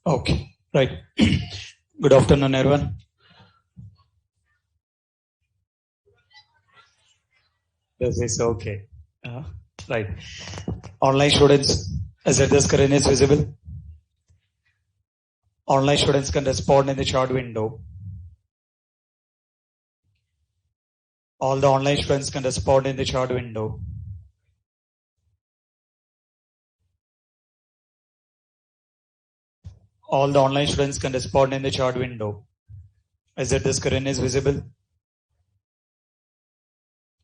Okay, right. Good afternoon, everyone. This is okay. Right. Online students, as the screen is visible. Online students can respond in the chat window. All the online students can respond in the chat window. All the online students can respond in the chat window. As the screen is visible.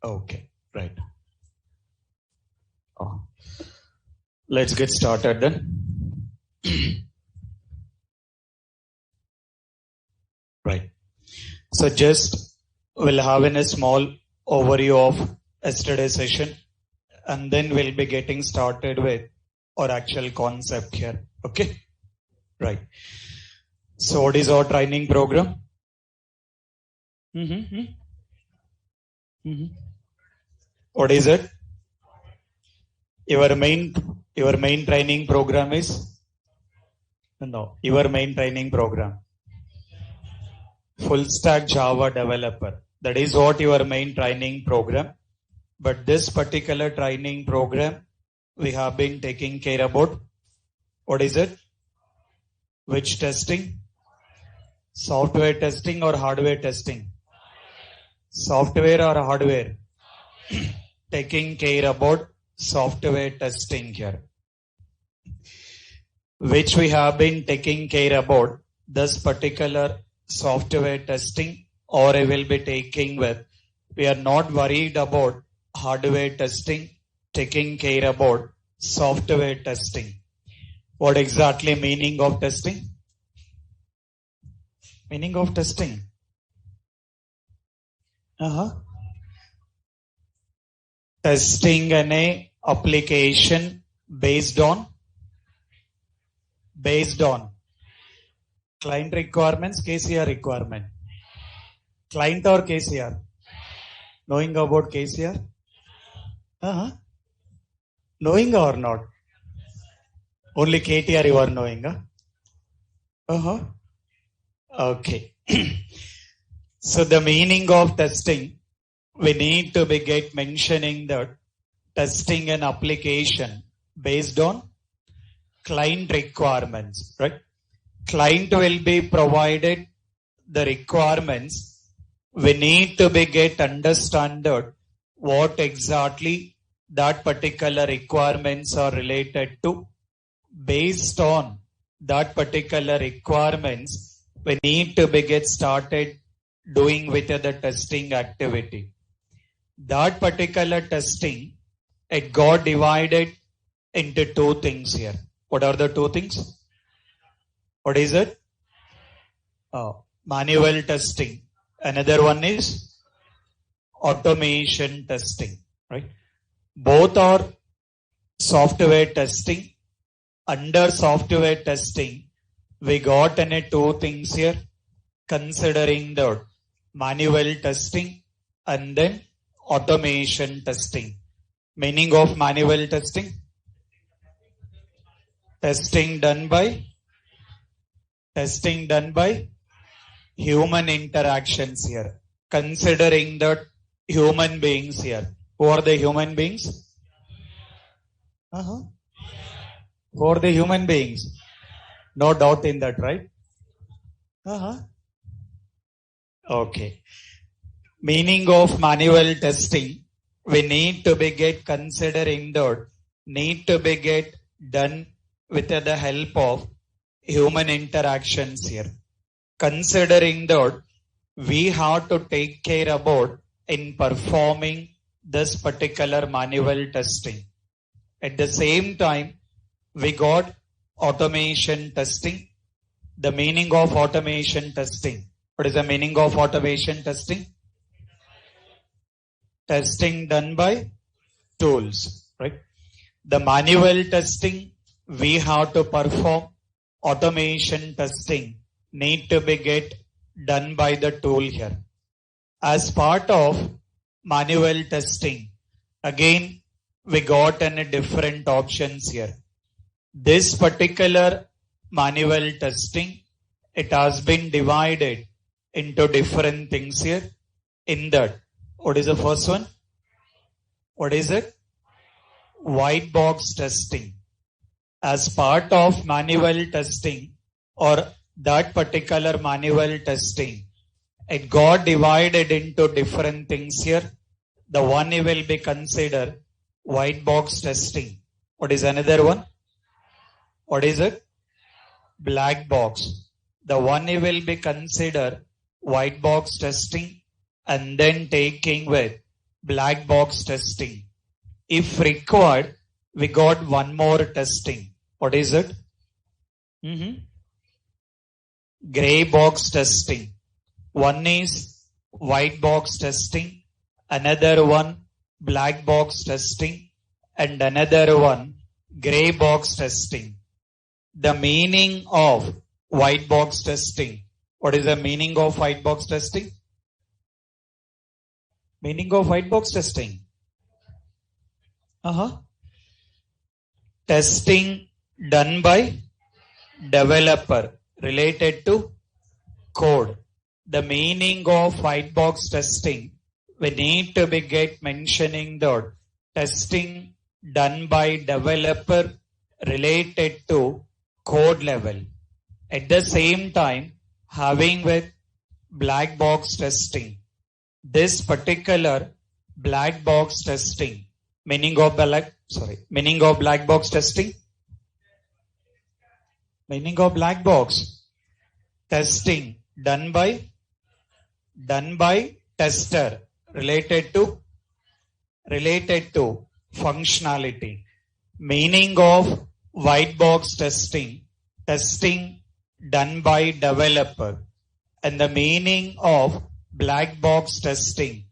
Okay, right. Let's get started then. Right. So just we'll have a small overview of yesterday's session, and then we'll be getting started with our actual concept here. Okay. Right. So what is our training program? What is it? Your main training program is? No, your main training program. Full stack Java developer. That is what your main training program. But this particular training program, we have been taking care about. What is it? Which testing? Software testing or hardware testing? Software or hardware? Taking care about software testing here. Which we have been taking care about this particular software testing, or I will be taking with. We are not worried about hardware testing, taking care about software testing. What exactly meaning of testing? Meaning of testing? Testing an application based on client requirements, KCR requirement. Client or KCR? Knowing about KCR? Knowing or not? Only KTR you are knowing, Okay. So the meaning of testing, we need to be mentioning that testing an application based on client requirements, right? Client will be provided the requirements. We need to be understand what exactly that particular requirements are related to. Based on that particular requirements, we need to be started doing with the testing activity. That particular testing, it got divided into two things here. What are the two things? What is it? Manual testing. Another one is automation testing, right? Both are software testing. under software testing, we got two things here, considering the manual testing and then automation testing. Meaning of manual testing? Testing done by human interactions here. Considering that human beings here. Who are the human beings? Who are the human beings? No doubt in that, right? Okay. Meaning of manual testing, we need to be get considering that need to be get done with the help of human interactions here. Considering that we have to take care about in performing this particular manual testing. At the same time, we got automation testing. The meaning of automation testing. What is the meaning of automation testing? Testing done by tools, right? The manual testing we have to perform. Automation testing need to be get done by the tool here. As part of manual testing, again we got different options here. This particular manual testing, it has been divided into different things here. In that, what is the first one? What is it? White box testing. As part of manual testing or that particular manual testing, it got divided into different things here. The one will be considered white box testing. What is another one? What is it? Black box. The one will be considered white box testing and then taking with black box testing. If required, we got one more testing. What is it? Gray box testing. One is white box testing, another one black box testing, and another one gray box testing. The meaning of white box testing. What is the meaning of white box testing? Meaning of white box testing? Testing done by developer related to code. The meaning of white box testing, we need to be get mentioning that testing done by developer related to code level. At the same time, having with black box testing. This particular black box testing, meaning of black box testing? Meaning of black box testing done by tester related to functionality. Meaning of white box testing done by developer, and the meaning of black box testing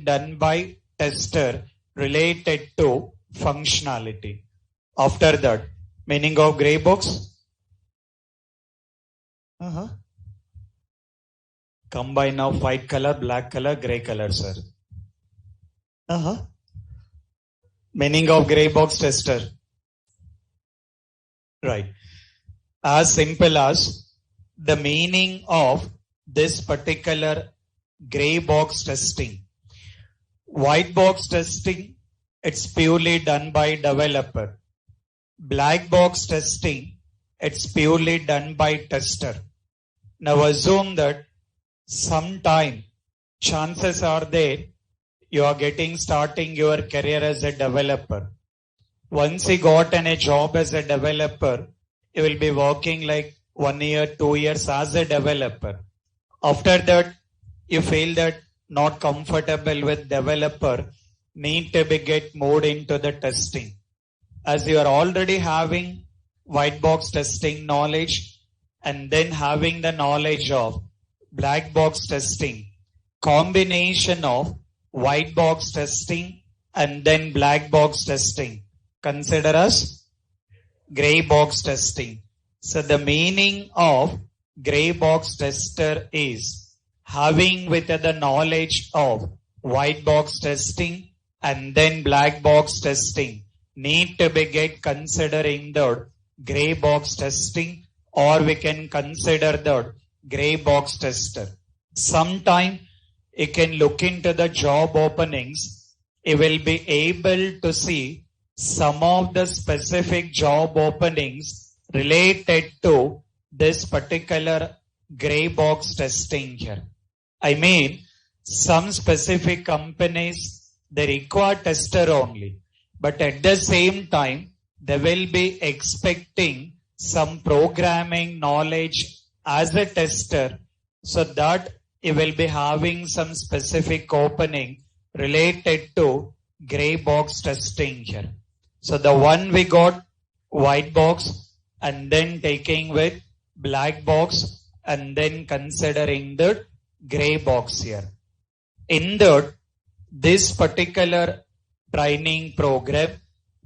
done by tester related to functionality. After that, meaning of gray box? Combine of white color, black color, gray color, sir. Meaning of gray box tester. Right. As simple as the meaning of this particular gray box testing. White box testing, it's purely done by developer. Black box testing, it's purely done by tester. Now assume that sometime chances are there you are starting your career as a developer. Once you got a job as a developer, you will be working like 1 year, 2 years as a developer. After that, you feel that not comfortable with developer, need to be get moved into the testing. As you are already having white box testing knowledge and then having the knowledge of black box testing, combination of white box testing and then black box testing, consider as gray box testing. So the meaning of gray box tester is having with the knowledge of white box testing and then black box testing need to be get considering the gray box testing, or we can consider the gray box tester. Sometime you can look into the job openings. You will be able to see some of the specific job openings related to this particular gray box testing here. I mean, some specific companies, they require tester only, but at the same time, they will be expecting some programming knowledge as a tester, so that you will be having some specific opening related to gray box testing here. So the one we got white box and then taking with black box and then considering the gray box here. In this particular training program,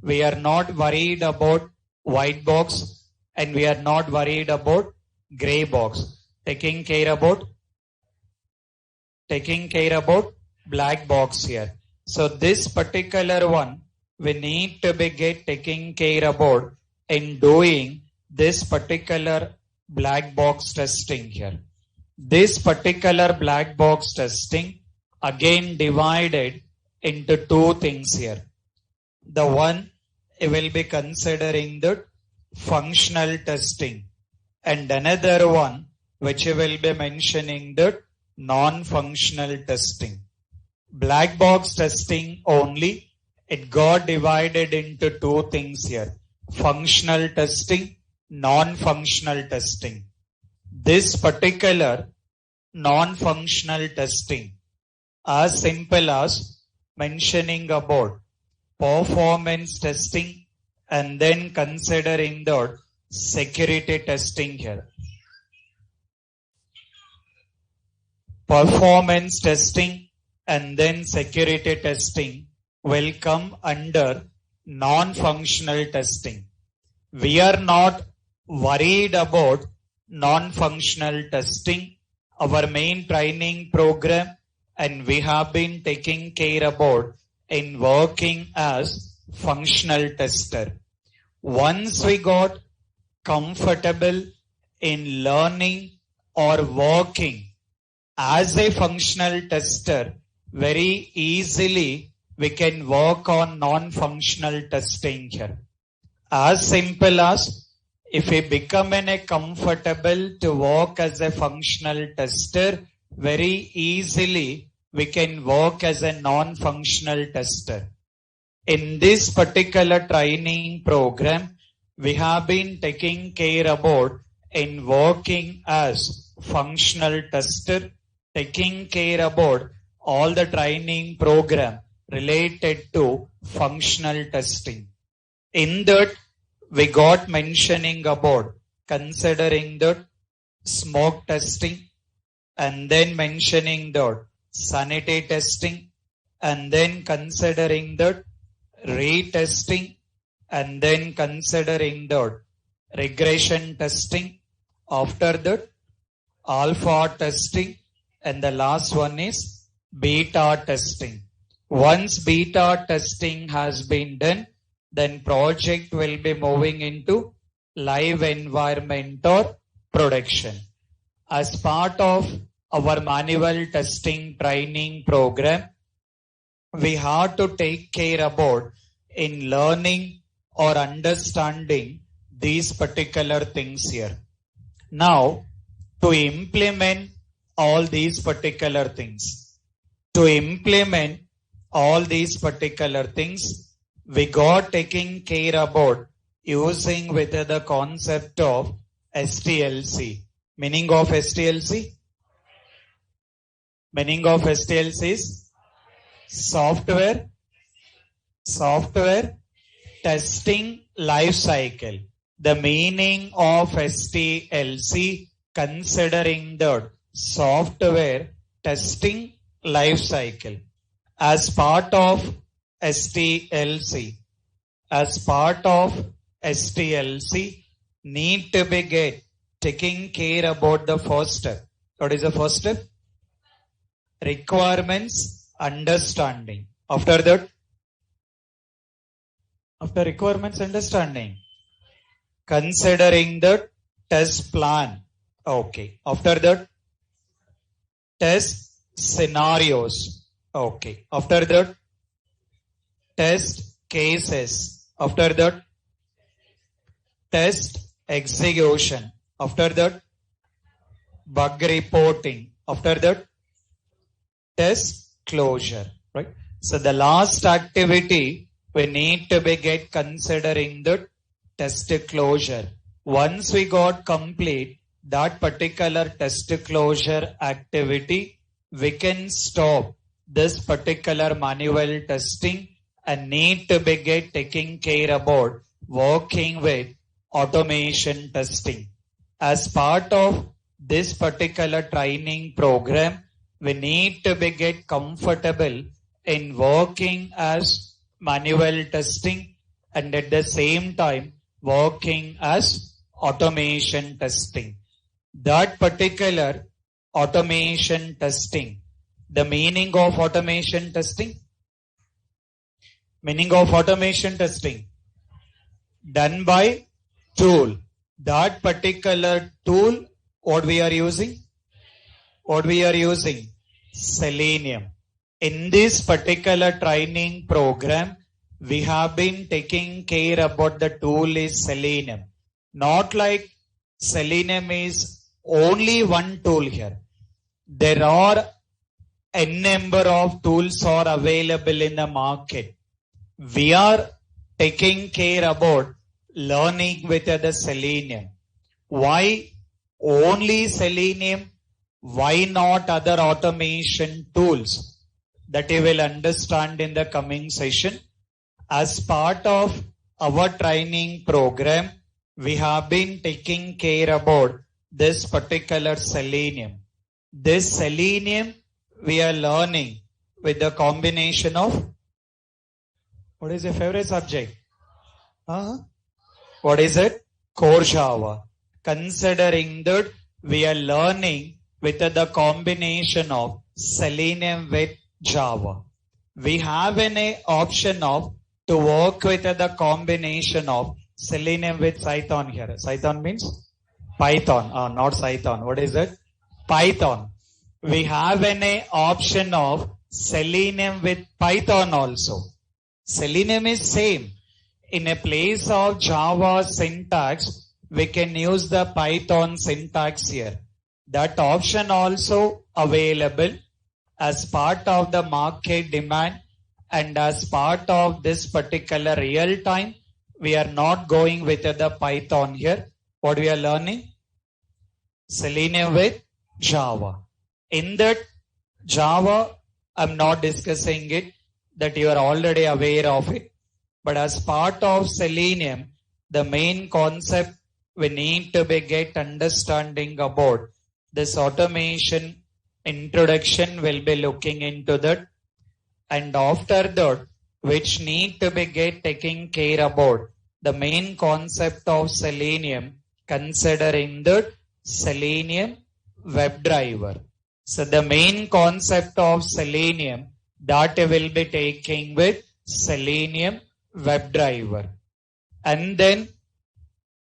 we are not worried about white box and we are not worried about gray box. Taking care about black box here. So this particular one, we need to be taking care about in doing this particular black box testing here. This particular black box testing again divided into two things here. The one, we will be considering the functional testing, and another one which we will be mentioning the non-functional testing. Black box testing only, it got divided into two things here. Functional testing, non-functional testing. This particular non-functional testing, as simple as mentioning about performance testing and then considering the security testing here. Performance testing and then security testing will come under non-functional testing. We are not worried about non-functional testing, our main training program, and we have been taking care about in working as functional tester. Once we got comfortable in learning or working as a functional tester, very easily we can work on non-functional testing here. As simple as if we become comfortable to work as a functional tester, very easily we can work as a non-functional tester. In this particular training program, we have been taking care about in working as functional tester, taking care about all the training program related to functional testing. In that, we got mentioning about considering the smoke testing, and then mentioning the sanity testing, and then considering the retesting, and then considering the regression testing. After that, alpha testing, and the last one is beta testing. Once beta testing has been done, then project will be moving into live environment or production. As part of our manual testing training program, we have to take care about in learning or understanding these particular things here. Now, to implement all these particular things, we got taking care about using with the concept of STLC. Meaning of STLC? Meaning of STLC is software testing life cycle. The meaning of STLC, considering the software testing life cycle. As part of STLC, STLC need to be taking care about the first step. What is the first step? Requirements understanding. After that, after requirements understanding, considering the test plan. Okay. After that, test scenarios. Okay. After that, test cases. After that, test execution. After that, bug reporting. After that, test closure. Right. So the last activity we need to be considering the test closure. Once we got complete that particular test closure activity, we can stop this particular manual testing and need to be taking care about working with automation testing. As part of this particular training program, we need to be comfortable in working as manual testing and at the same time working as automation testing. That particular automation testing, the meaning of automation testing? Meaning of automation testing? Done by tool. That particular tool, what we are using? What we are using? Selenium. In this particular training program, we have been taking care about the tool is Selenium. Not like Selenium is only one tool here. There are a number of tools are available in the market. We are taking care about learning with the Selenium. Why only Selenium? Why not other automation tools? That you will understand in the coming session. As part of our training program, we have been taking care about this particular Selenium. This Selenium we are learning with the combination of, what is your favorite subject? What is it? Core Java. Considering that we are learning with the combination of Selenium with Java. We have an option of to work with the combination of Selenium with Python here. Python means Python, not Python. What is it? Python. We have an option of Selenium with Python also. Selenium is same. In a place of Java syntax, we can use the Python syntax here. That option also available as part of the market demand and as part of this particular real time. We are not going with the Python here. What we are learning? Selenium with Java. In that Java, I'm not discussing it, that you are already aware of it. But as part of Selenium, the main concept we need to be understanding about this automation introduction will be looking into that. And after that, which need to be taking care about the main concept of Selenium, considering that Selenium WebDriver. So the main concept of Selenium that will be taking with Selenium WebDriver. And then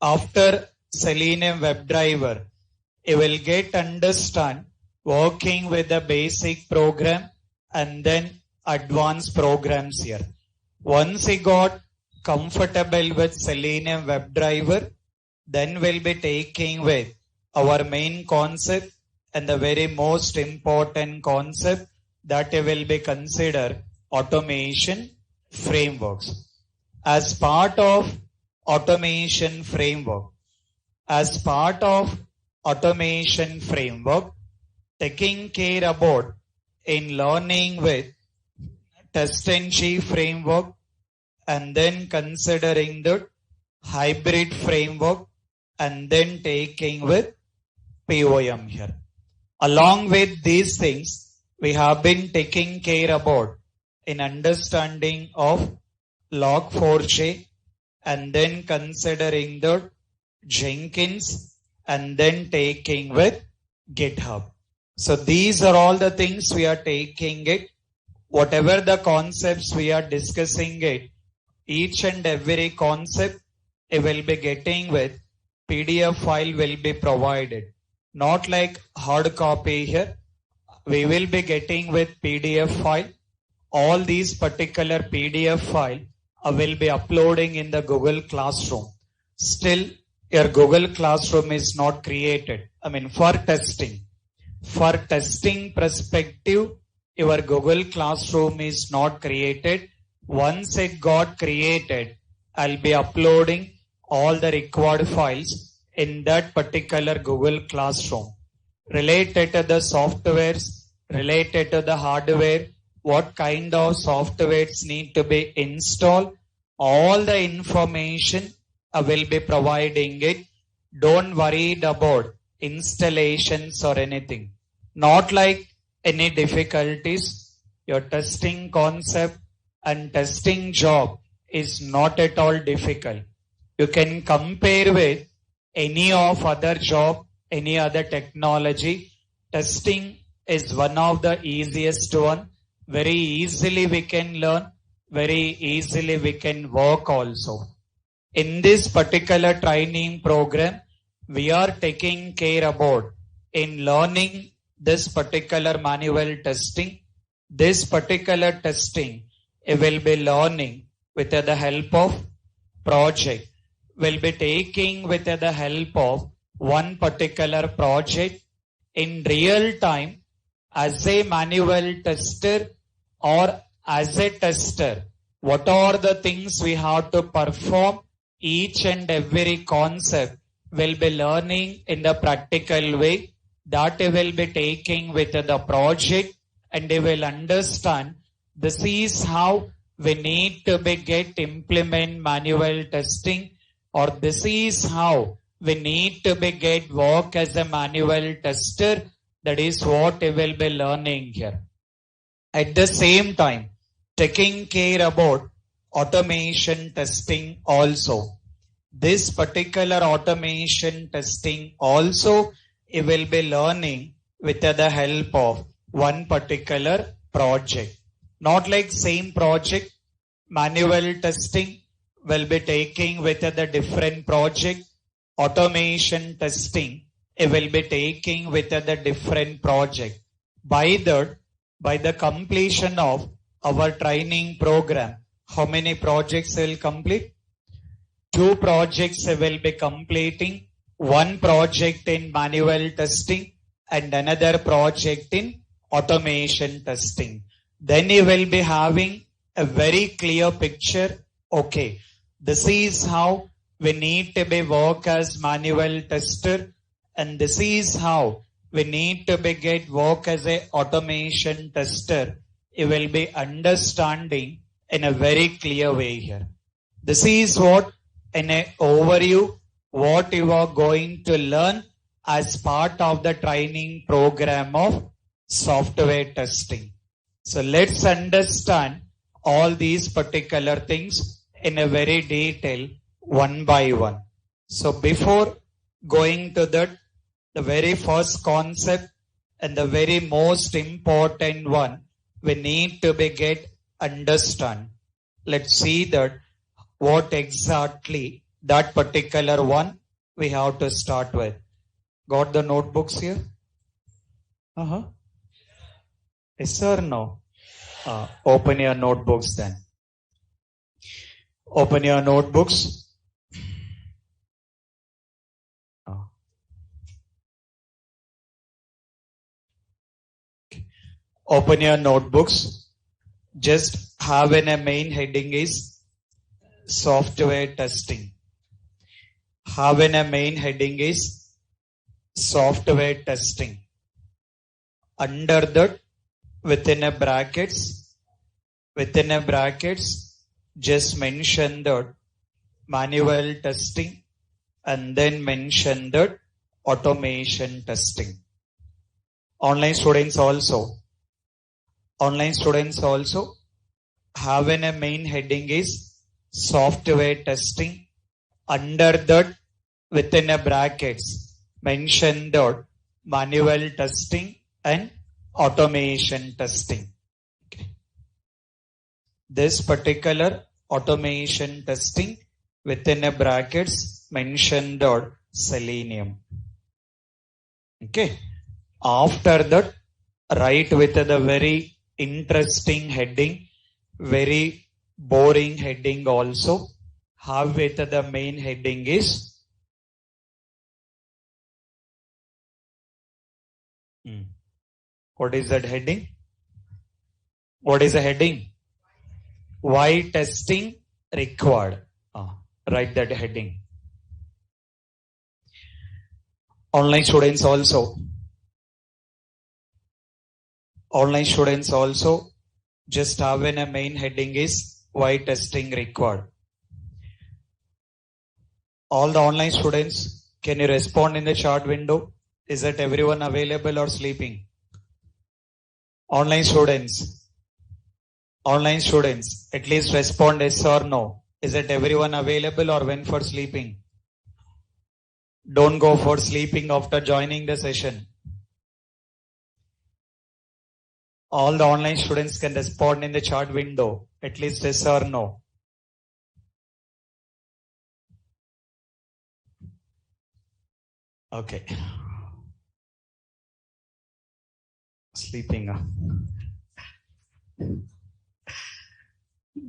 after Selenium WebDriver, you will understand working with the basic program and then advanced programs here. Once you got comfortable with Selenium WebDriver, then we'll be taking with our main concept and the very most important concept that will be considered automation frameworks. As part of automation framework, taking care about in learning with TestNG framework and then considering the hybrid framework and then taking with POM here. Along with these things, we have been taking care about in understanding of Log4j and then considering the Jenkins, and then taking with GitHub. So these are all the things we are taking it. Whatever the concepts we are discussing it, each and every concept it will be getting with PDF file will be provided. Not like hard copy here. We will be getting with PDF file. All these particular PDF file I will be uploading in the Google Classroom. Still, your Google Classroom is not created. For testing. For testing perspective, your Google Classroom is not created. Once it got created, I'll be uploading all the required files in that particular Google Classroom. Related to the softwares, related to the hardware, what kind of softwares need to be installed, all the information I will be providing it. Don't worry about installations or anything. Not like any difficulties. Your testing concept and testing job is not at all difficult. You can compare with any of other job, any other technology. Testing is one of the easiest one. Very easily we can learn. Very easily we can work also. In this particular training program, we are taking care about in learning this particular manual testing. This particular testing, it will be learning with the help of project. Will be taking with the help of one particular project in real time as a manual tester or as a tester. What are the things we have to perform? Each and every concept will be learning in the practical way that they will be taking with the project, and they will understand this is how we need to be get implement manual testing, or this is how we need to be get work as a manual tester. That is what we will be learning here. At the same time, taking care about automation testing also. This particular automation testing also it will be learning with the help of one particular project. Not like same project, manual testing will be taking with the different project. Automation testing it will be taking with the different project. By the completion of our training program, how many projects will complete? 2 projects will be completing. One project in manual testing and another project in automation testing. Then you will be having a very clear picture. Okay, this is how we need to be work as manual tester, and this is how we need to be get work as a automation tester. You will be understanding in a very clear way here. This is what in an overview what you are going to learn as part of the training program of software testing. So let's understand all these particular things in a very detail one by one. So before going to that, the very first concept and the very most important one we need to be get understand. Let's see that what exactly that particular one we have to start with. Got the notebooks here? Yes or no? Open your notebooks then. Open your notebooks. Open your notebooks. Just have in a main heading is software testing. Have in a main heading is software testing. Under that, within a brackets, just mention that manual testing and then mention that automation testing. Online students also have in a main heading is software testing. Under that, within a brackets, mention the manual testing and automation testing. Okay. This particular automation testing within a brackets, mention the Selenium. Okay. After that, write with the very interesting heading, very boring heading also. Have with the main heading is what is that heading? What is the heading? Why testing required? Write that heading. Online students also just have in a main heading is why testing required. All the online students, can you respond in the chat window? Is that everyone available or sleeping? Online students, at least respond yes or no. Is that everyone available or went for sleeping? Don't go for sleeping after joining the session. All the online students can respond in the chat window, at least yes or no. Okay. Sleeping.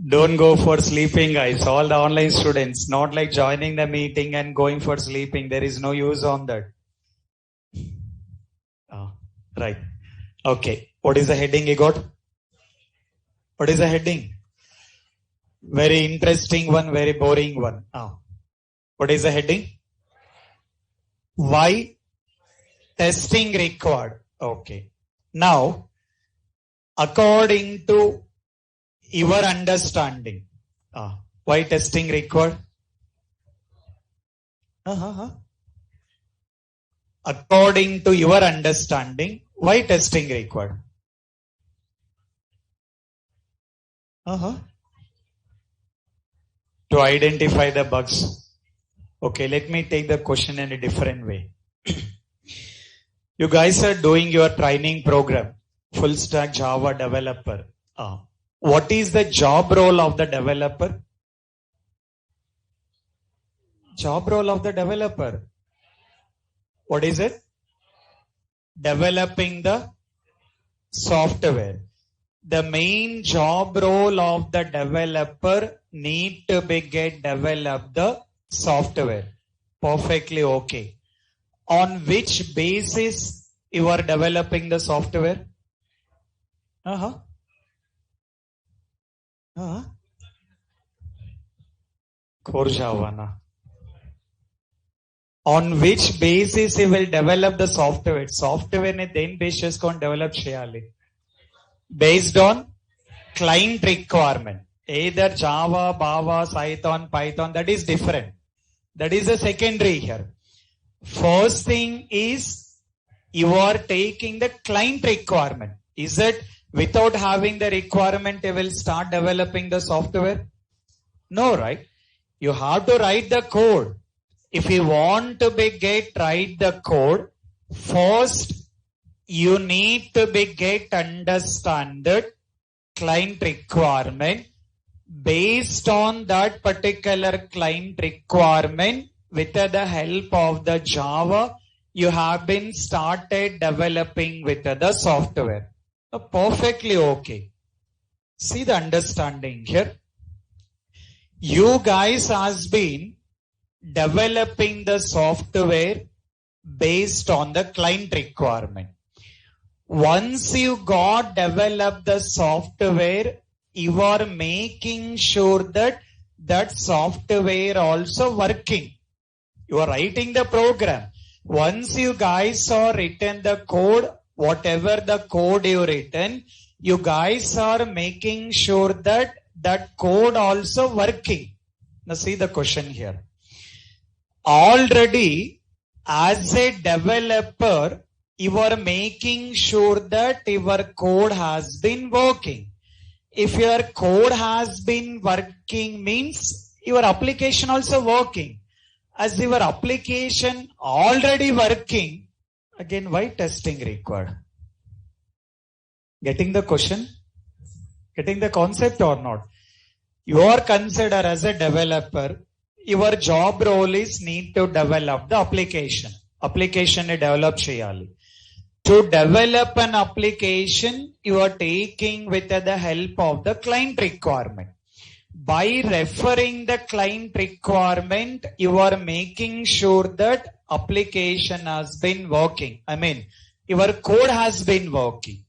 Don't go for sleeping, guys. All the online students, not like joining the meeting and going for sleeping. There is no use on that. Right. Okay. What is the heading you got? What is the heading? Very interesting one, very boring one. What is the heading? Why testing required? Okay. Now, according to your understanding, why testing required? According to your understanding, why testing required? To identify the bugs. Okay, let me take the question in a different way. You guys are doing your training program, full stack Java developer. What is the job role of the developer? Job role of the developer. What is it? Developing the software. The main job role of the developer need to be develop the software. Perfectly okay. On which basis you are developing the software? Core Java. On which basis you will develop the software? Software ne then basis kon develop cheyali. Based on client requirement. Either Java, Bava, Python, that is different. That is a secondary here. First thing is you are taking the client requirement. Is it without having the requirement you will start developing the software? No, right? You have to write the code. If you want to write the code, first you need to understand the client requirement. Based on that particular client requirement, with the help of the Java, you have been started developing with the software. Perfectly okay. See the understanding here. You guys has been developing the software based on the client requirement. Once you got developed the software, you are making sure that that software also working. You are writing the program. Once you guys are written the code, whatever the code you written, you guys are making sure that that code also working. Now see the question here. Already as a developer, you are making sure that your code has been working. if your code has been working means your application also working. As your application already working, again why testing required? Getting the question? Getting the concept or not? You are considered as a developer. Your job role is need to develop the application. Application ni develop cheyali. To develop an application, you are taking with the help of the client requirement. By referring the client requirement, you are making sure that application has been working. I mean, your code has been working.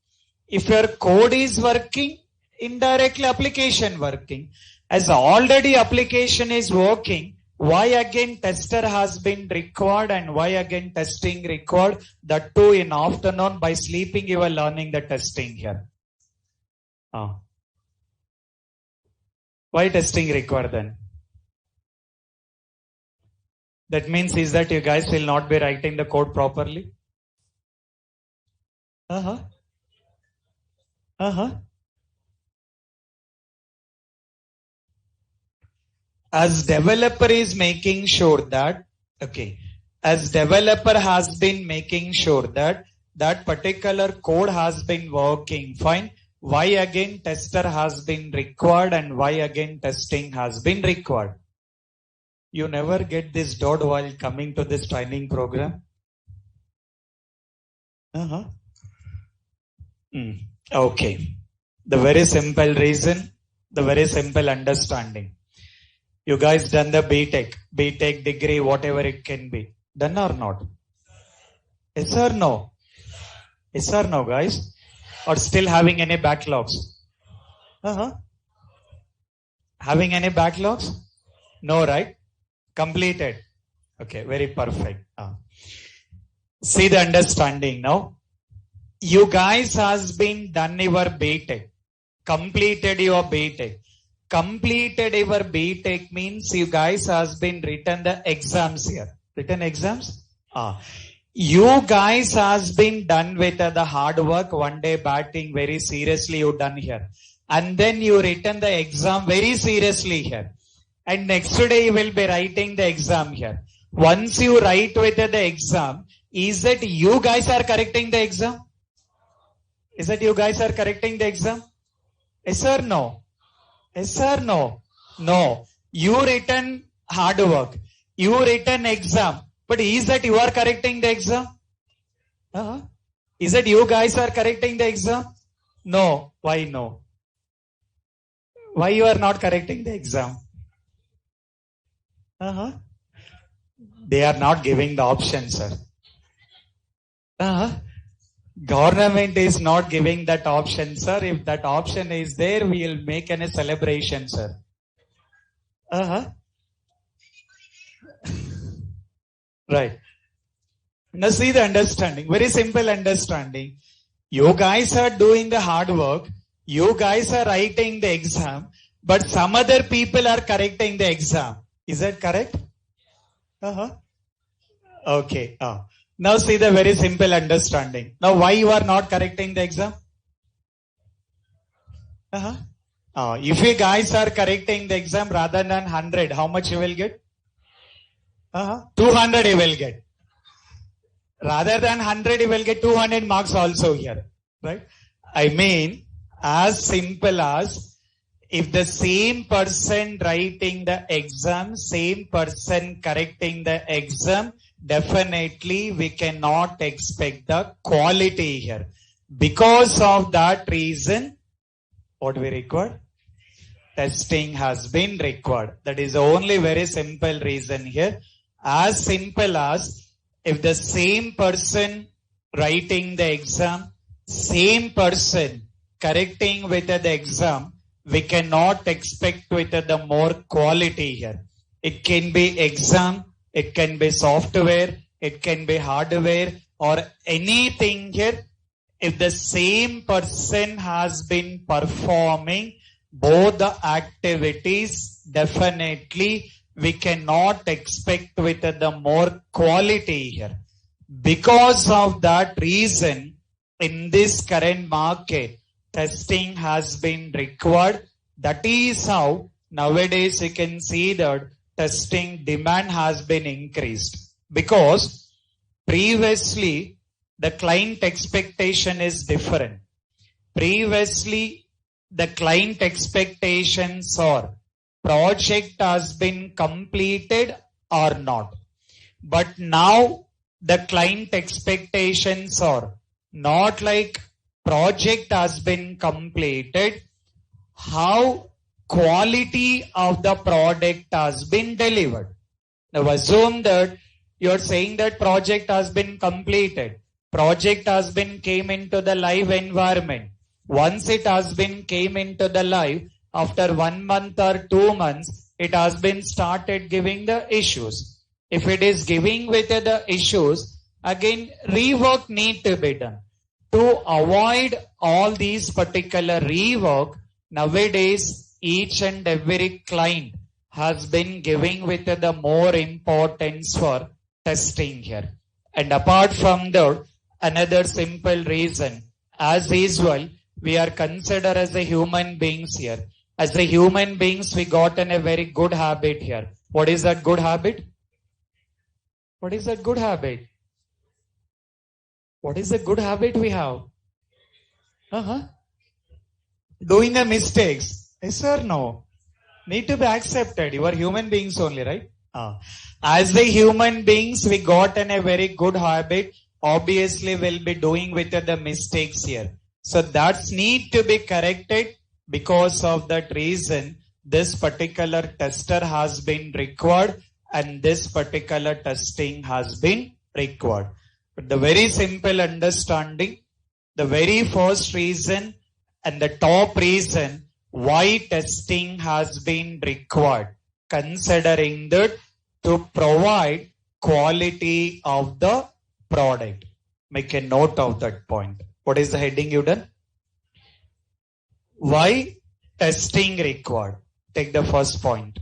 If your code is working, indirectly application working. As already application is working, why again tester has been required and why again testing required? That too in afternoon by sleeping you are learning the testing here. Why testing required then? That means is that you guys will not be writing the code properly? As developer is making sure that, as developer has been making sure that that particular code has been working fine, why again tester has been required and why again testing has been required? You never get this doubt while coming to this training program? Okay. The very simple reason, the very simple understanding. You guys done the BTech degree, whatever it can be. Done or not? Yes or no? Yes or no, guys? Or still having any backlogs? Having any backlogs? No, right? Completed. Okay, very perfect. See the understanding now. You guys has been done your BTech. Completed your BTech. Completed your BTech means you guys has been written the exams here. Written exams? You guys has been done with the hard work, one day batting very seriously you done here. And then you written the exam very seriously here. And next day you will be writing the exam here. Once you write with the exam, is that you guys are correcting the exam? Is that you guys are correcting the exam? Yes or no? Yes or no? No. You written hard work. You written exam. But is that you are correcting the exam? Is that you guys are correcting the exam? No. Why no? Why you are not correcting the exam? They are not giving the option, sir. Government is not giving that option, sir. If that option is there, we will make a celebration, sir. Right. Now see the understanding. Very simple understanding. You guys are doing the hard work. You guys are writing the exam. But some other people are correcting the exam. Is that correct? Okay. Now see the very simple understanding. Now why you are not correcting the exam? If you guys are correcting the exam rather than 100, how much you will get? 200 you will get. Rather than 100 you will get 200 marks also here. Right? I mean, as simple as if the same person writing the exam, same person correcting the exam, definitely we cannot expect the quality here. Because of that reason, what we require? Testing has been required. That is the only very simple reason here. As simple as if the same person writing the exam, same person correcting with the exam, we cannot expect with the more quality here. It can be exam, it can be software, it can be hardware or anything here. If the same person has been performing both the activities, definitely we cannot expect with the more quality here. Because of that reason, in this current market, testing has been required. That is how nowadays you can see that testing demand has been increased, because previously the client expectation is different. Previously the client expectations are project has been completed or not. But now the client expectations are not like project has been completed, how quality of the product has been delivered. Now assume that you are saying that project has been completed. Project has been came into the live environment. Once it has been came into the live, after 1 month or 2 months, it has been started giving the issues. If it is giving with the issues, again rework need to be done. To avoid all these particular rework, nowadays each and every client has been giving with the more importance for testing here. And apart from that, another simple reason, as usual, we are considered as a human beings here. As a human beings, we gotten a very good habit here. What is that good habit? What is that good habit? What is the good habit we have? Doing the mistakes. Yes or no? Need to be accepted. You are human beings only, right? As the human beings, we gotten a very good habit. Obviously, we'll be doing with the mistakes here. So that's need to be corrected. Because of that reason, this particular tester has been required and this particular testing has been required. But the very simple understanding, the very first reason and the top reason why testing has been required, considering that to provide quality of the product. Make a note of that point. What is the heading you done? Why testing required? Take the first point.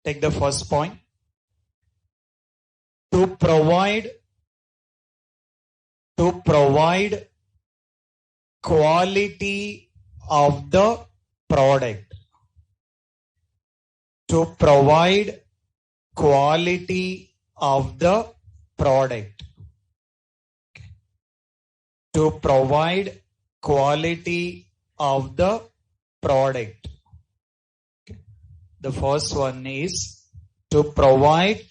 Take the first point. To provide quality of the product. To provide quality of the product. To provide quality of the product. Okay. The first one is to provide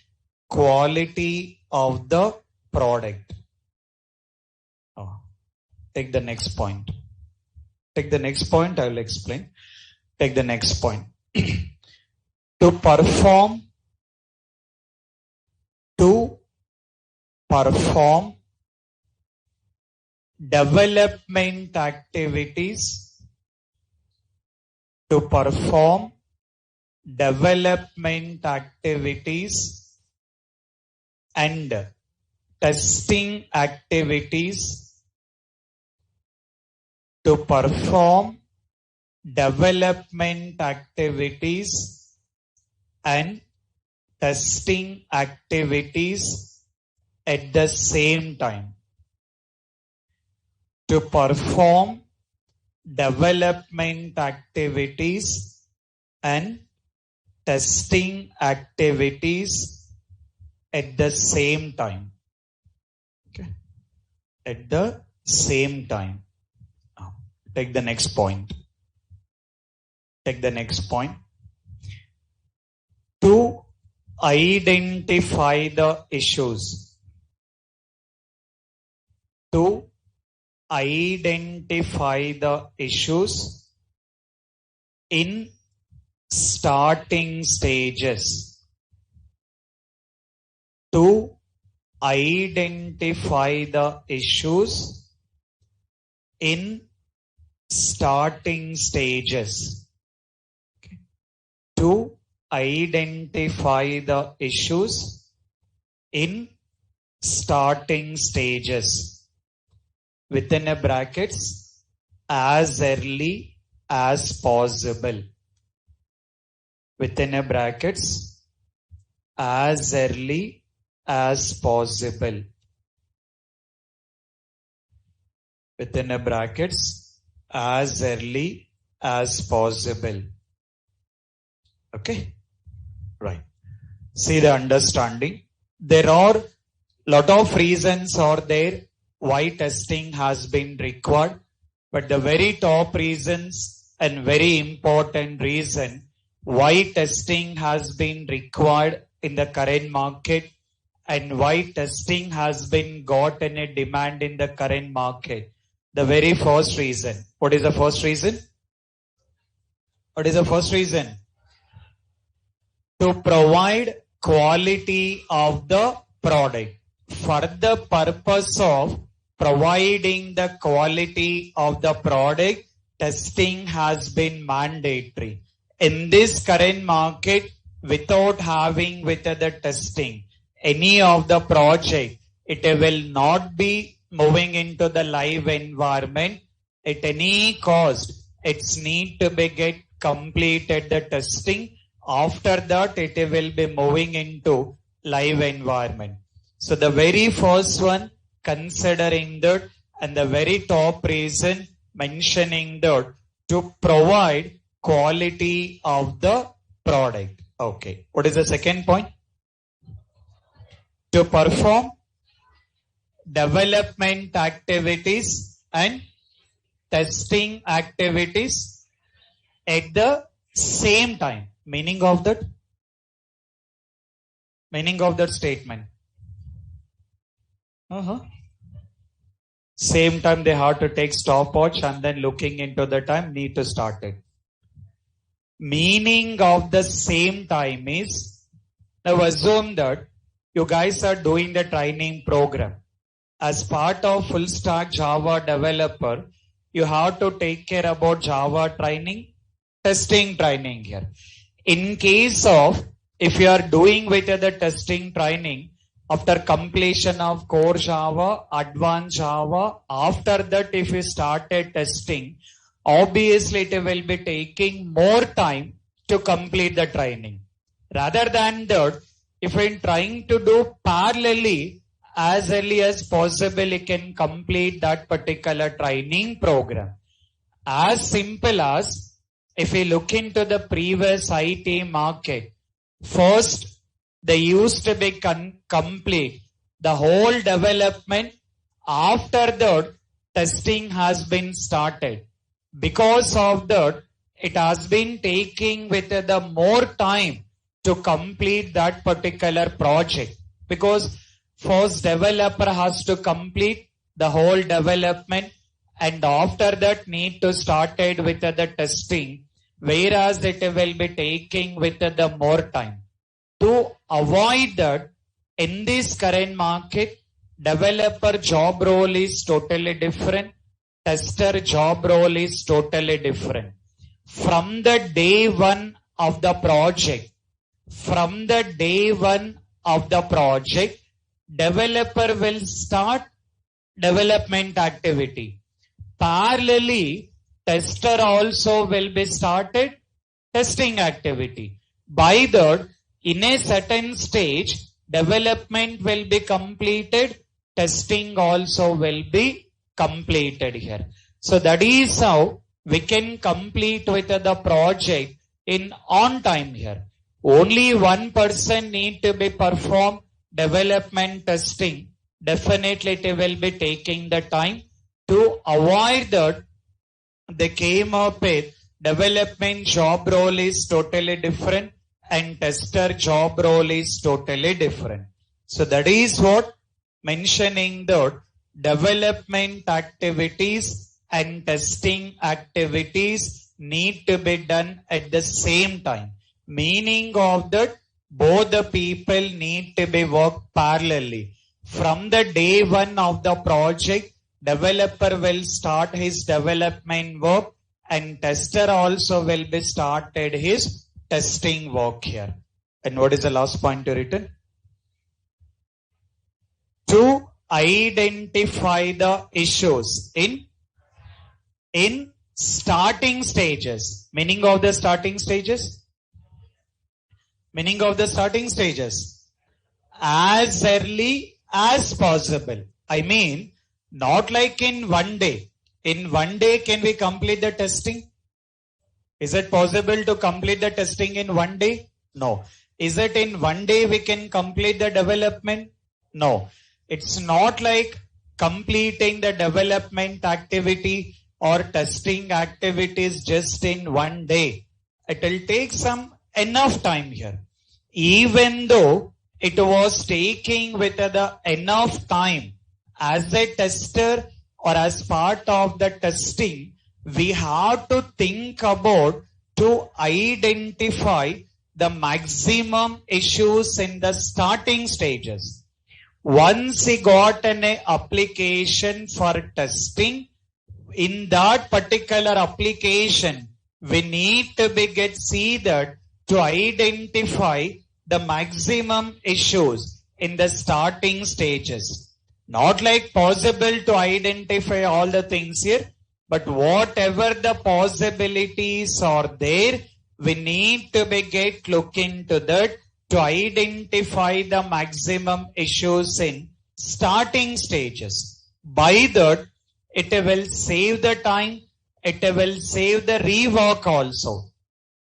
quality of the product. Take the next point. Take the next point, I will explain. Take the next point. To perform development activities, to perform development activities and testing activities, to perform development activities and testing activities at the same time. To perform development activities and testing activities at the same time. Okay. At the same time. Take the next point. Take the next point. To identify the issues. To identify the issues in starting stages. To identify the issues in starting stages. Okay. To identify the issues in starting stages. Within a brackets, as early as possible. Within a brackets, as early as possible. Within a brackets, as early as possible. Okay, right. See the understanding. There are lot of reasons are there why testing has been required, but the very top reasons and very important reason why testing has been required in the current market and why testing has been got in a demand in the current market. The very first reason. What is the first reason? What is the first reason? To provide quality of the product. For the purpose of providing the quality of the product, testing has been mandatory. In this current market, without having with the testing, any of the project, it will not be moving into the live environment. At any cost, it's need to be get completed the testing. After that, it will be moving into live environment. So the very first one, considering that, and the very top reason mentioning that to provide quality of the product. Okay. What is the second point? To perform development activities and testing activities at the same time. Meaning of that? Meaning of that statement. Same time they have to take stopwatch and then looking into the time need to start it. Meaning of the same time is, now assume that you guys are doing the training program. As part of full stack Java developer, you have to take care about Java training, testing training here. In case of, if you are doing with the testing training, after completion of core Java, advanced Java, after that if you started testing, obviously it will be taking more time to complete the training. Rather than that, if you're trying to do parallelly, as early as possible, you can complete that particular training program. As simple as, if we look into the previous IT market, first they used to be complete the whole development. After that, testing has been started. Because of that, it has been taking with the more time to complete that particular project. Because first developer has to complete the whole development and after that need to started with the testing. Whereas it will be taking with the more time. To avoid that, in this current market, developer job role is totally different. Tester job role is totally different. From the day one of the project, developer will start development activity. Parallelly, tester also will be started testing activity. By that, in a certain stage, development will be completed, testing also will be completed here. So that is how we can complete with the project in on time here. Only one person need to be perform development testing. Definitely it will be taking the time. To avoid that, they came up with development job role is totally different and tester job role is totally different. So that is what mentioning that development activities and testing activities need to be done at the same time. Meaning of that, both the people need to be worked parallelly. From the day one of the project, developer will start his development work and tester also will be started his testing work here. And what is the last point written? To identify the issues in starting stages. Meaning of the starting stages? Meaning of the starting stages? As early as possible. I mean, not like in one day. In one day, can we complete the testing? Is it possible to complete the testing in one day? No. Is it in one day we can complete the development? No. It's not like completing the development activity or testing activities just in one day. It will take some enough time here. Even though it was taking with the enough time as a tester or as part of the testing, we have to think about to identify the maximum issues in the starting stages. Once we got an application for testing, in that particular application, we need to see that to identify the maximum issues in the starting stages. Not like possible to identify all the things here, but whatever the possibilities are there, we need to look into that to identify the maximum issues in starting stages. By that, it will save the time, it will save the rework also.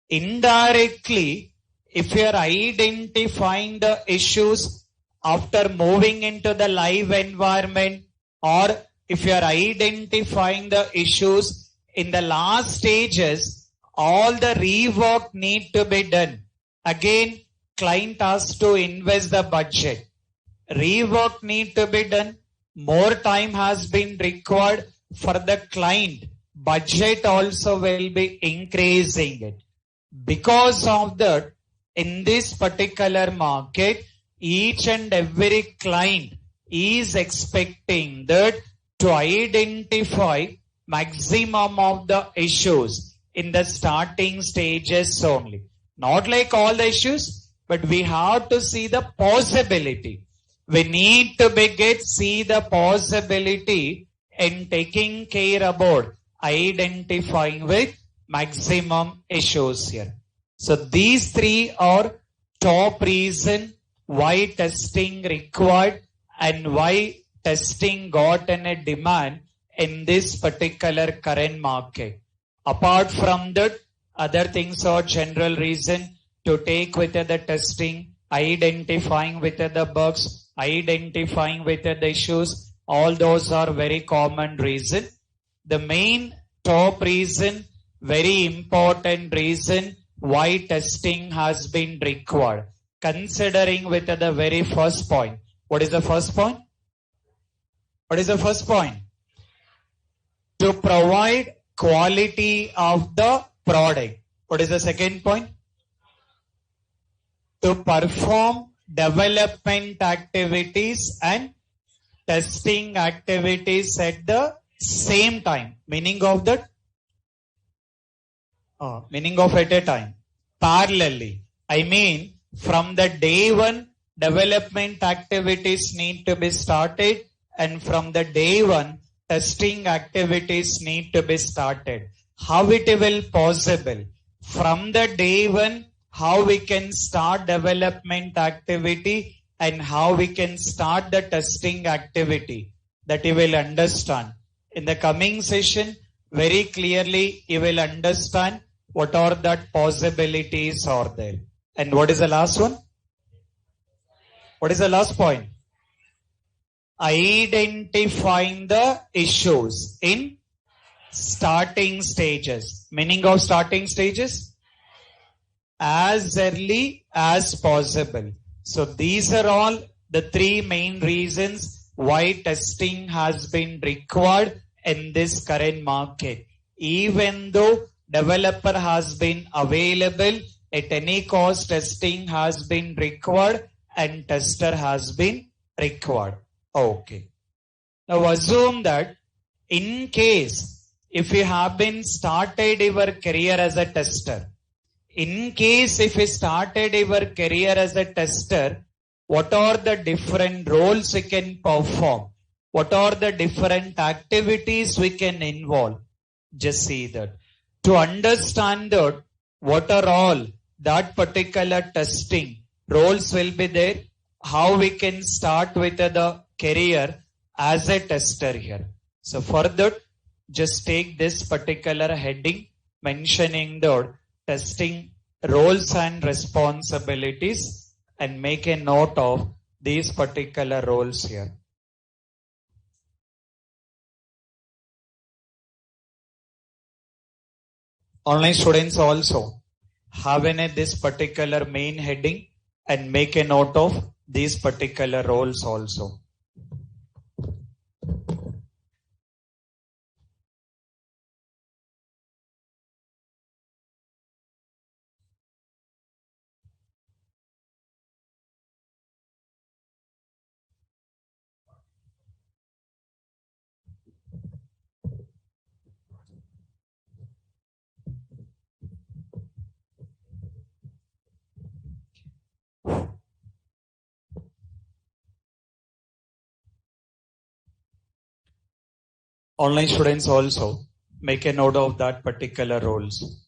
Indirectly, if you are identifying the issues after moving into the live environment, or if you are identifying the issues in the last stages, all the rework need to be done. Again, client has to invest the budget. Rework need to be done. More time has been required for the client. Budget also will be increasing it. Because of that, in this particular market, each and every client is expecting that to identify maximum of the issues in the starting stages only. Not like all the issues, but we have to see the possibility. We need to see the possibility in taking care about identifying with maximum issues here. So these three are top reason why testing required and why testing got a demand in this particular current market. Apart from that, other things are general reason to take with the testing, identifying with the bugs, identifying with the issues. All those are very common reason. The main top reason, very important reason why testing has been required. Considering with the very first point. What is the first point? What is the first point? To provide quality of the product. What is the second point? To perform development activities and testing activities at the same time. Meaning of that? Meaning of at a time. Parallelly. I mean, from the day one, development activities need to be started, and from the day one, testing activities need to be started. How it will possible? From the day one, how we can start development activity and how we can start the testing activity, that you will understand. In the coming session, very clearly you will understand what are that possibilities are there. And what is the last one? What is the last point? Identifying the issues in starting stages. Meaning of starting stages? As early as possible. So these are all the three main reasons why testing has been required in this current market. Even though developer has been available, at any cost testing has been required and tester has been required. Okay. Now assume that in case if you have been started your career as a tester, in case if you started your career as a tester, what are the different roles we can perform? What are the different activities we can involve? Just see that. To understand that, what are all that particular testing roles will be there, how we can start with the career as a tester here. So for that, just take this particular heading mentioning the testing roles and responsibilities and make a note of these particular roles here. Online students also have this particular main heading and make a note of these particular roles also. Online students also make a note of that particular roles.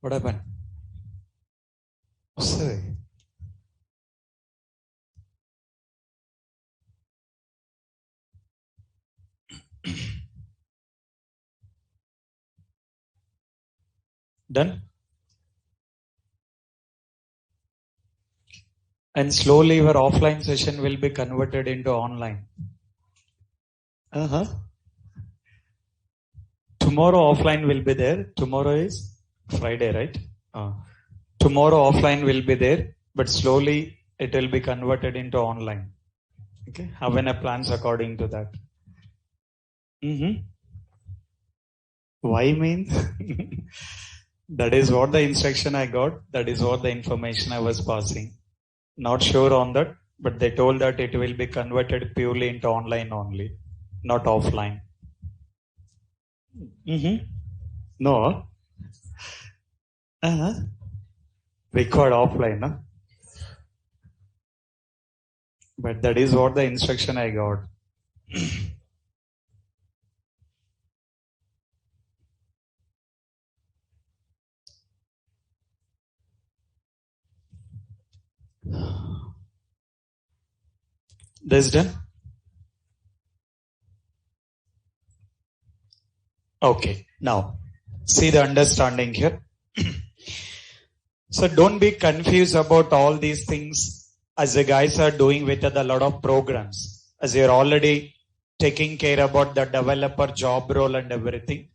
What happened? Say. Done? And slowly your offline session will be converted into online. Tomorrow offline will be there. Tomorrow is Friday, right? Tomorrow offline will be there, but slowly it will be converted into online. Okay, have any plans according to that? Why means? That is what the instruction I got. That is what the information I was passing. Not sure on that, but they told that it will be converted purely into online only, not offline. No. Required offline, no? But that is what the instruction I got. This done? Okay, now see the understanding here. So don't be confused about all these things as the guys are doing with a lot of programs, as you're already taking care about the developer job role and everything.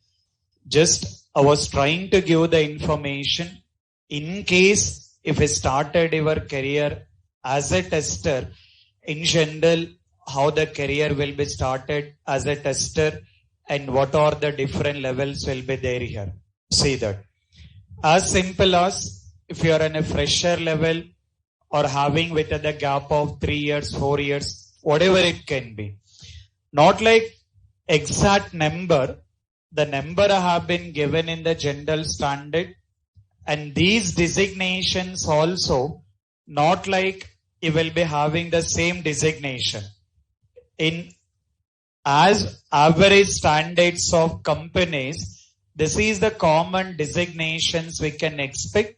Just I was trying to give the information in case if you started your career as a tester, in general, how the career will be started as a tester and what are the different levels will be there here. See that. As simple as if you are in a fresher level or having with the gap of 3 years, 4 years, whatever it can be. Not like exact number. The number have been given in the general standard And these designations also, not like you will be having the same designation. In as average standards of companies, this is the common designations we can expect,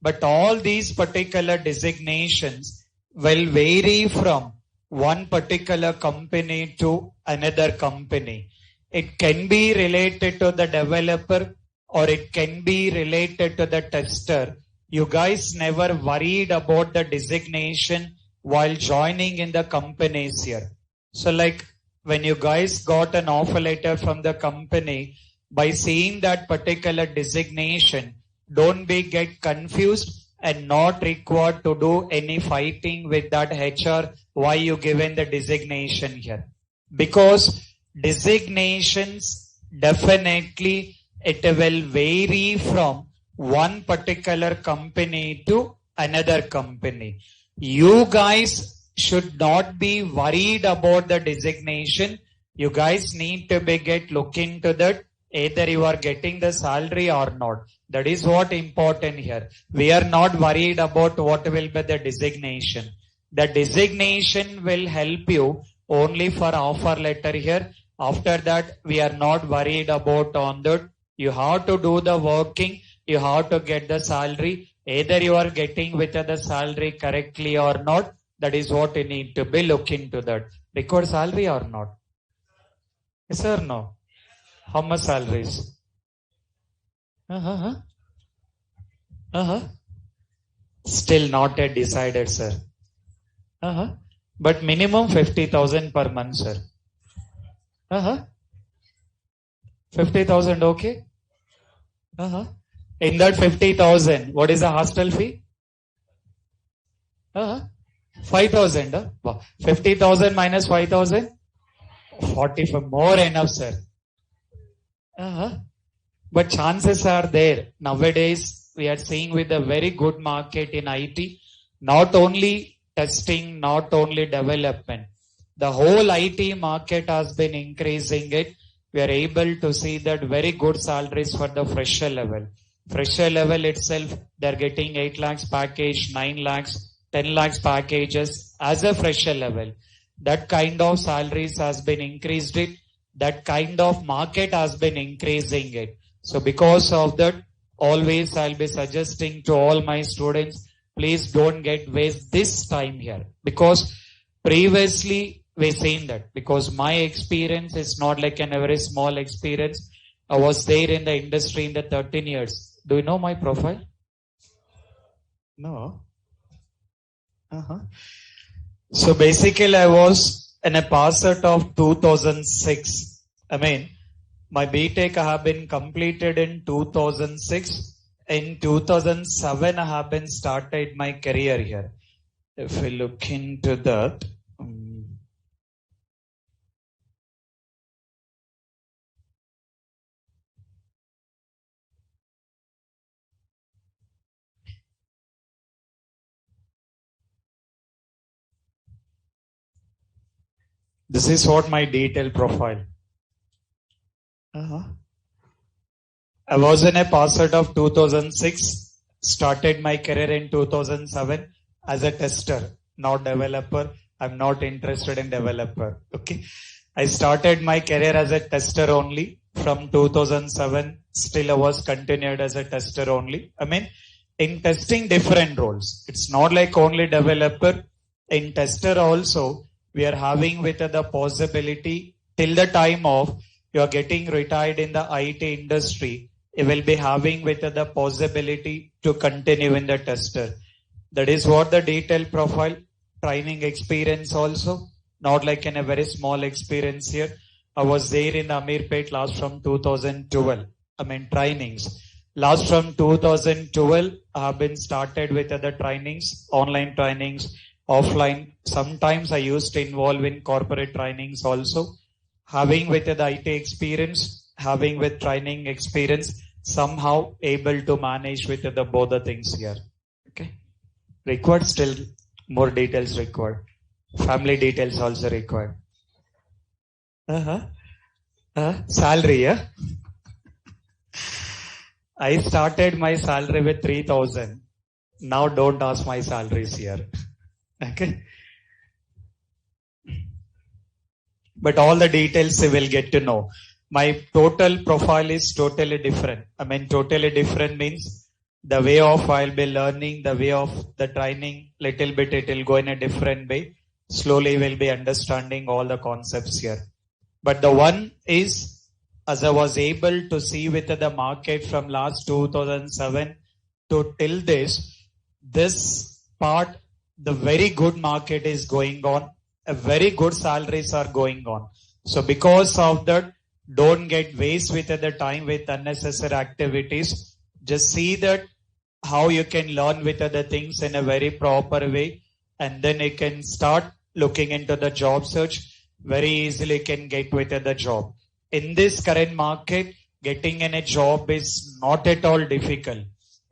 but all these particular designations will vary from one particular company to another company. It can be related to the developer or it can be related to the tester. You guys never worried about the designation while joining in the companies here. So like when you guys got an offer letter from the company, by seeing that particular designation, don't be get confused and not required to do any fighting with that HR why you given the designation here. Because designations definitely it will vary from one particular company to another company. You guys should not be worried about the designation. You guys need to be look into that. Either you are getting the salary or not. That is what important here. We are not worried about what will be the designation. The designation will help you only for offer letter here. After that, we are not worried about on that. You have to do the working. You have to get the salary. Either you are getting with the salary correctly or not. That is what you need to be look into that. Record salary or not? Yes or no? How much salaries? Still not yet decided, sir. But minimum 50,000 per month, sir. 50,000, okay? In that 50,000, what is the hostel fee? 5,000. 50,000 minus 5,000? 45, more enough, sir. But chances are there. Nowadays, we are seeing with a very good market in IT, not only testing, not only development. The whole IT market has been increasing it. We are able to see that very good salaries for the fresher level. Fresher level itself, they are getting 8 lakhs package, 9 lakhs, 10 lakhs packages as a fresher level. That kind of salaries has been increased it. That kind of market has been increasing it. So because of that, always I'll be suggesting to all my students, please don't get waste this time here. Because previously we've seen that. Because my experience is not like a very small experience. I was there in the industry in the 13 years. Do you know my profile? No. So basically I was in a pass out of 2006. My BTech I have been completed in 2006. In 2007 I have been started my career here. If we look into that. This is what my detailed profile. I was in a pass out of 2006, started my career in 2007 as a tester, not developer. I'm not interested in developer. Okay. I started my career as a tester only from 2007. Still I was continued as a tester only. In testing different roles. It's not like only developer. In tester also, we are having with the possibility till the time of you are getting retired in the IT industry, you will be having with the possibility to continue in the tester. That is what the detailed profile, training experience also, not like in a very small experience here. I was there in Amirpet last from 2012. Trainings. Last from 2012, I have been started with other trainings, online trainings, offline. Sometimes I used to involve in corporate trainings also. Having with the IT experience, having with training experience, somehow able to manage with the both the things here. Okay. Required still more details required. Family details also required. Salary, yeah? I started my salary with 3,000. Now don't ask my salaries here. Okay. But all the details you will get to know. My total profile is totally different. I mean, totally different means the way of I'll be learning, the way of the training, little bit it will go in a different way. Slowly we'll be understanding all the concepts here. But the one is, as I was able to see with the market from last 2007 to till this part, the very good market is going on. A very good salaries are going on. So because of that, don't get waste with the time with unnecessary activities. Just see that how you can learn with other things in a very proper way, and then you can start looking into the job search. Very easily can get with the job. In this current market, getting in a job is not at all difficult.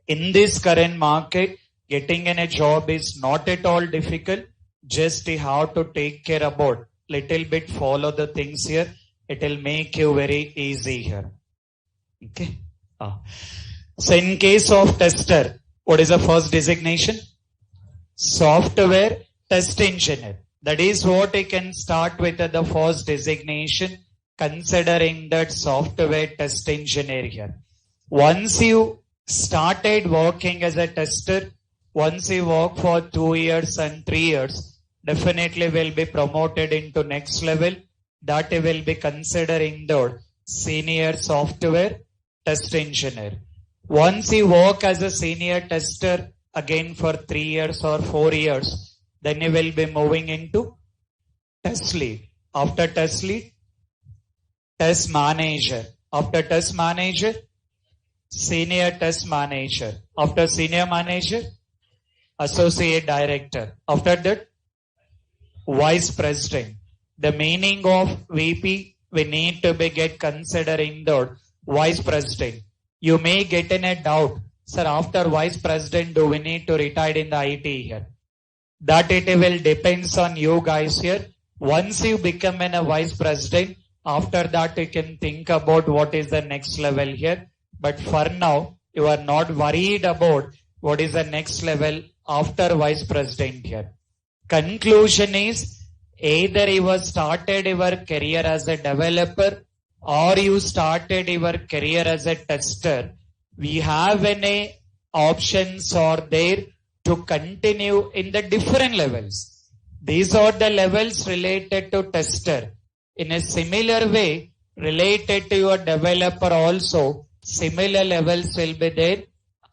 In this current market, getting in a job is not at all difficult. Just you have to take care about little bit, follow the things here. It will make you very easy here. Okay. So in case of tester, what is the first designation? Software test engineer. That is what I can start with the first designation, considering that software test engineer here. Once you started working as a tester, once you work for 2 years and 3 years, definitely will be promoted into next level. That will be considering the senior software test engineer. Once you work as a senior tester again for 3 years or 4 years, then you will be moving into test lead. After test lead, test manager. After test manager, senior test manager. After senior manager, associate director. After that, vice president. The meaning of VP, we need to be get considering the vice president. You may get in a doubt, sir, after vice president, do we need to retire in the IT here? That it will depends on you guys here. Once you become a vice president, after that you can think about what is the next level here. But for now, you are not worried about what is the next level after vice president here. Conclusion is, either you have started your career as a developer or you started your career as a tester. We have any options are there to continue in the different levels. These are the levels related to tester. In a similar way, related to your developer also, similar levels will be there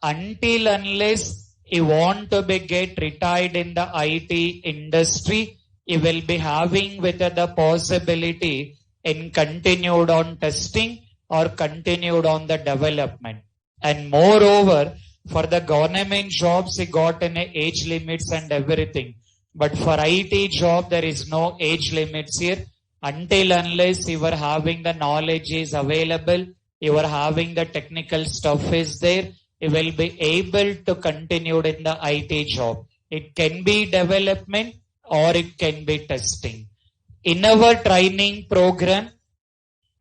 until unless you want to be get retired in the IT industry, you will be having with the possibility in continued on testing or continued on the development. And moreover, for the government jobs, you got any age limits and everything. But for IT job, there is no age limits here. Until unless you are having the knowledge is available, you are having the technical stuff is there, you will be able to continue in the IT job. It can be development or it can be testing. In our training program,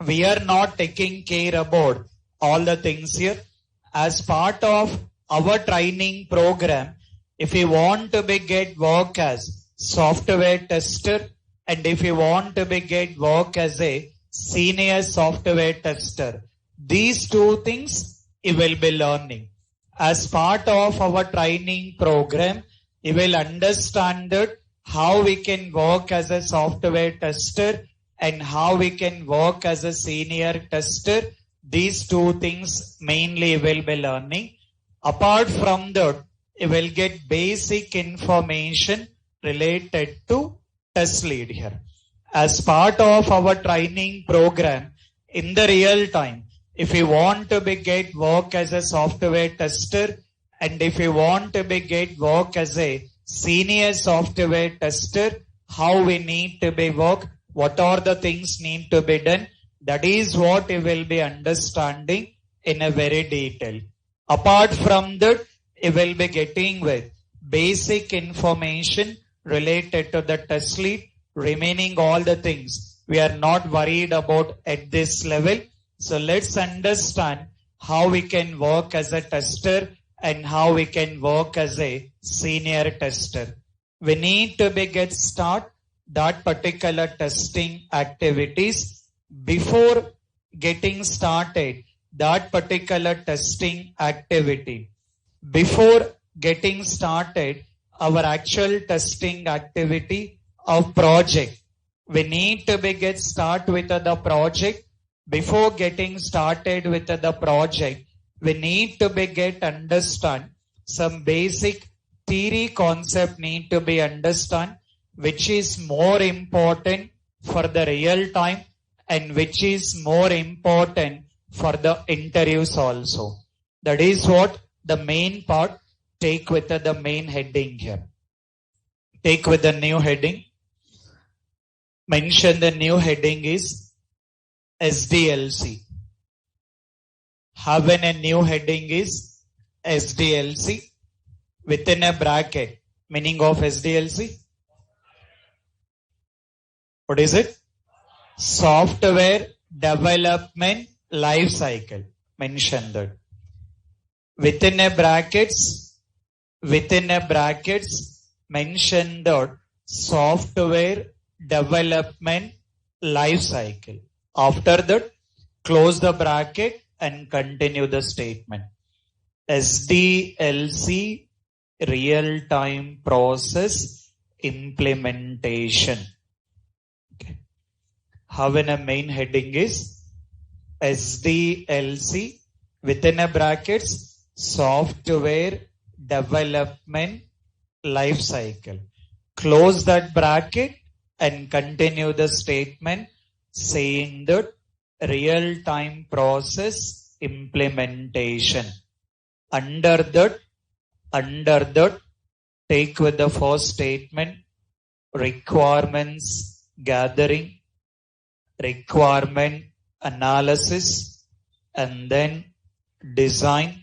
we are not taking care about all the things here. As part of our training program, if you want to be get work as software tester and if you want to be get work as a senior software tester, these two things you will be learning. As part of our training program, you will understand that how we can work as a software tester and how we can work as a senior tester. These two things mainly you will be learning. Apart from that, you will get basic information related to test lead here. As part of our training program, in the real time, if you want to be get work as a software tester and if you want to be get work as a senior software tester, how we need to be work, what are the things need to be done, that is what you will be understanding in a very detail. Apart from that, you will be getting with basic information related to the test lead. Remaining all the things we are not worried about at this level. So let's understand how we can work as a tester and how we can work as a senior tester. We need to get start that particular testing activities before getting started that particular testing activity. Before getting started our actual testing activity of project, we need to get start with the project. Before getting started with the project, we need to get understand some basic theory concept need to be understand, which is more important for the real time and which is more important for the interviews also. That is what the main part. Take with the main heading here. Take with the new heading. Mention the new heading is SDLC. Having a new heading is SDLC within a bracket. Meaning of SDLC? What is it? Software Development Life Cycle. Mention that. Within a brackets, mention the software development life cycle. After that, close the bracket and continue the statement. SDLC real-time process implementation. Okay. Having a main heading is SDLC within a brackets software development life cycle. Close that bracket and continue the statement saying that real-time process implementation. Under that, take with the first statement requirements gathering, requirement analysis, and then design,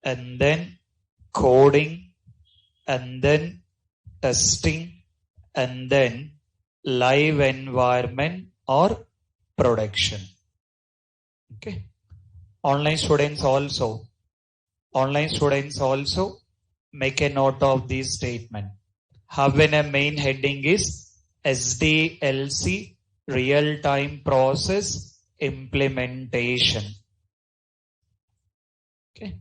and then coding, and then testing, and then live environment or production. Okay. Online students also make a note of this statement. Having a main heading is SDLC real-time process implementation. Okay.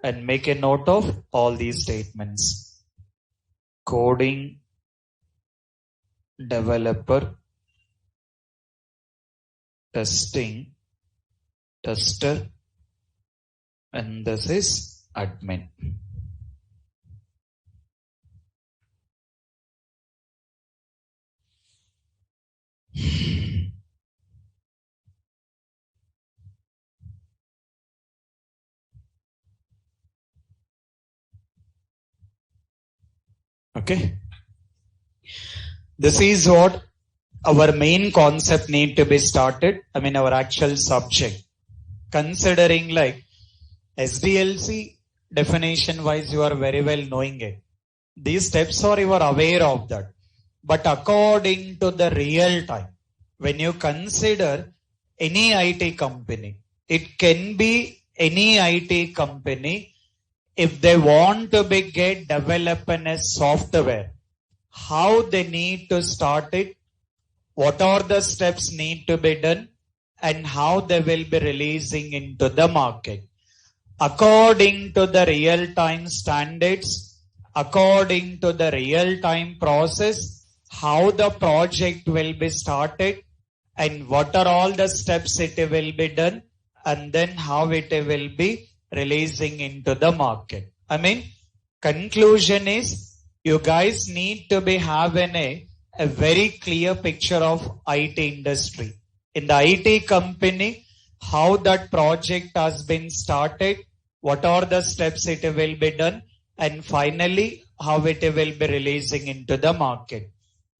And make a note of all these statements. Coding, developer, testing, tester, and this is admin. Okay. This is what our main concept need to be started. I mean our actual subject. Considering like SDLC definition wise you are very well knowing it. These steps are you are aware of that. But according to the real time, when you consider any IT company, it can be any IT company, if they want to get developing a software, how they need to start it, what are the steps need to be done, and how they will be releasing into the market. According to the real-time standards, according to the real-time process, how the project will be started, and what are all the steps it will be done, and then how it will be releasing into the market. I mean, conclusion is you guys need to be having a very clear picture of IT industry. In the IT company, how that project has been started, what are the steps it will be done, and finally, how it will be releasing into the market.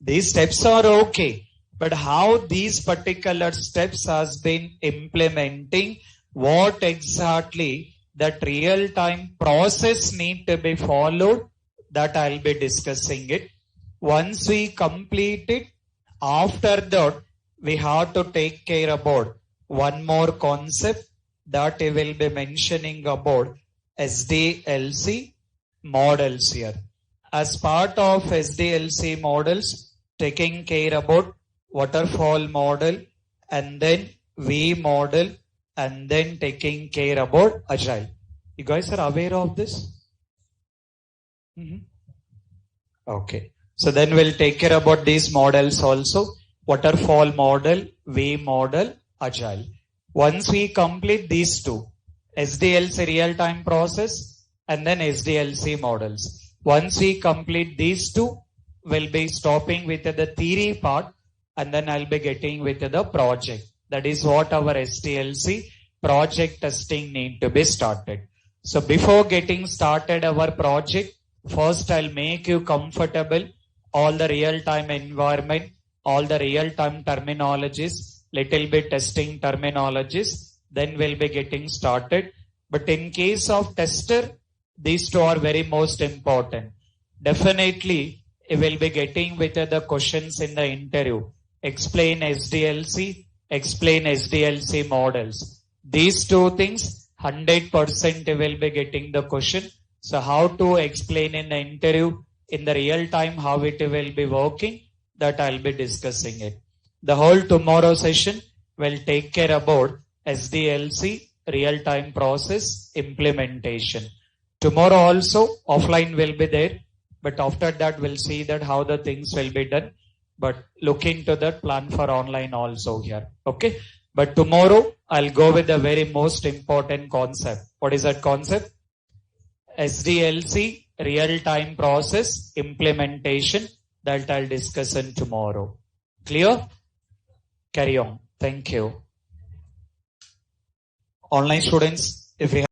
These steps are okay, but how these particular steps has been implementing, what exactly that real-time process need to be followed, that I'll be discussing it. Once we complete it, after that, we have to take care about one more concept, that I will be mentioning about SDLC models here. As part of SDLC models, taking care about waterfall model and then V model and then taking care about agile. You guys are aware of this? Okay. So then we'll take care about these models also. Waterfall model, V model, agile. Once we complete these two, SDLC real-time process and then SDLC models. Once we complete these two, we'll be stopping with the theory part and then I'll be getting with the project. That is what our SDLC project testing need to be started. So before getting started our project, first I'll make you comfortable, all the real-time environment, all the real-time terminologies, little bit testing terminologies, then we'll be getting started. But in case of tester, these two are very most important. Definitely, you will be getting with the questions in the interview. Explain SDLC, explain SDLC models. These two things, 100% you will be getting the question. So how to explain in the interview, in the real time, how it will be working, that I'll be discussing it. The whole tomorrow session will take care about SDLC real time process implementation. Tomorrow also offline will be there, but after that we'll see that how the things will be done. But look into that, plan for online also here. Okay. But tomorrow I'll go with the very most important concept. What is that concept? SDLC real-time process implementation, that I'll discuss in tomorrow. Clear? Carry on. Thank you. Online students, if you have